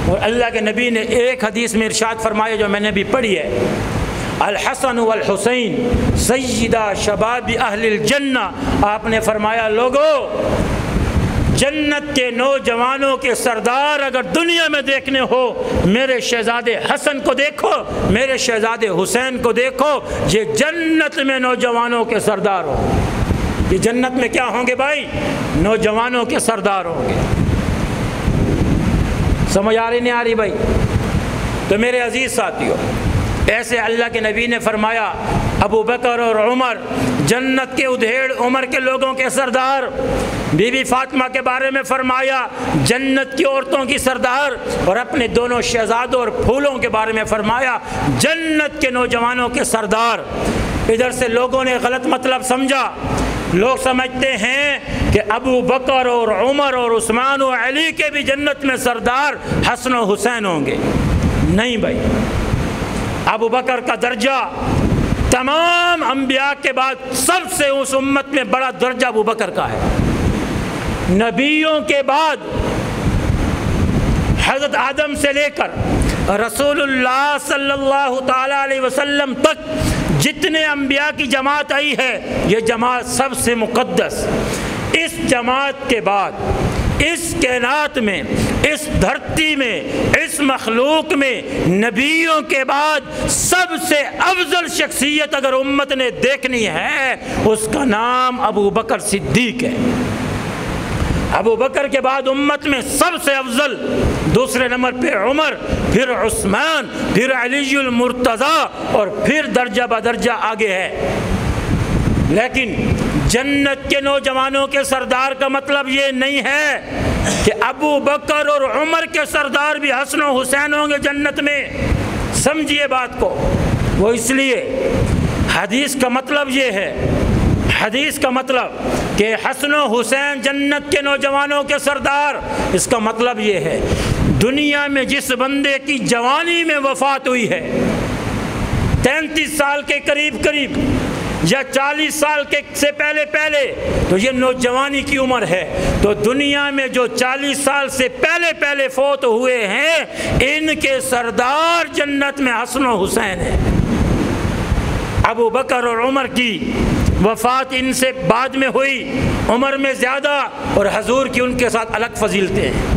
اور اللہ کے نبی نے ایک حدیث میں ارشاد فرمایا جو میں نے بھی پڑھی ہے، الحسن والحسین سیدہ شباب اہل الجنہ، آپ نے فرمایا لوگو جنت کے نوجوانوں کے سردار اگر دنیا میں دیکھنے ہو، میرے شہزادے حسن کو دیکھو، میرے شہزادے حسین کو دیکھو، یہ جنت میں نوجوانوں کے سردار ہوں گے۔ یہ جنت میں کیا ہوں گے بھائی؟ نوجوانوں کے سردار ہوں گے۔ سمجھ آ رہی نہیں آ رہی بھائی؟ تو میرے عزیز ساتھیوں، ایسے اللہ کے نبی نے فرمایا ابو بکر اور عمر جنت کے ادھیڑ عمر کے لوگوں کے سردار، بی بی فاطمہ کے بارے میں فرمایا جنت کی عورتوں کی سردار، اور اپنے دونوں شہزادوں اور پھولوں کے بارے میں فرمایا جنت کے نوجوانوں کے سردار۔ ادھر سے لوگوں نے غلط مطلب سمجھا، لوگ سمجھتے ہیں کہ ابو بکر اور عمر اور عثمان و علی کے بھی جنت میں سردار حسن و حسین ہوں گے۔ نہیں بھائی، ابو بکر کا درجہ تمام انبیاء کے بعد سب سے اس امت میں بڑا درجہ ابو بکر کا ہے۔ نبیوں کے بعد حضرت آدم سے لے کر رسول اللہ صلی اللہ تعالی علیہ وسلم تک جتنے انبیاء کی جماعت آئی ہے، یہ جماعت سب سے مقدس۔ اس جماعت کے بعد اس کائنات میں، اس دھرتی میں، اس مخلوق میں نبیوں کے بعد سب سے افضل شخصیت اگر امت نے دیکھنی ہے، اس کا نام ابو بکر صدیق ہے۔ ابو بکر کے بعد امت میں سب سے افضل، دوسرے نمبر پہ عمر، پھر عثمان، پھر علی المرتضیٰ، اور پھر درجہ بدرجہ آگے ہے۔ لیکن جنت کے نوجوانوں کے سردار کا مطلب یہ نہیں ہے کہ ابو بکر اور عمر کے سردار بھی حسن و حسین ہوں گے جنت میں۔ سمجھیے بات کو، وہ اس لیے حدیث کا مطلب یہ ہے، حدیث کا مطلب کہ حسن و حسین جنت کے نوجوانوں کے سردار، اس کا مطلب یہ ہے دنیا میں جس بندے کی جوانی میں وفات ہوئی ہے، 33 سال کے قریب یا 40 سال کے سے پہلے تو یہ نوجوانی کی عمر ہے۔ تو دنیا میں جو 40 سال سے پہلے فوت ہوئے ہیں، ان کے سردار جنت میں حسن و حسین ہیں۔ ابو بکر اور عمر کی وفات ان سے بعد میں ہوئی، عمر میں زیادہ، اور حضور کی ان کے ساتھ الگ فضیلتیں ہیں۔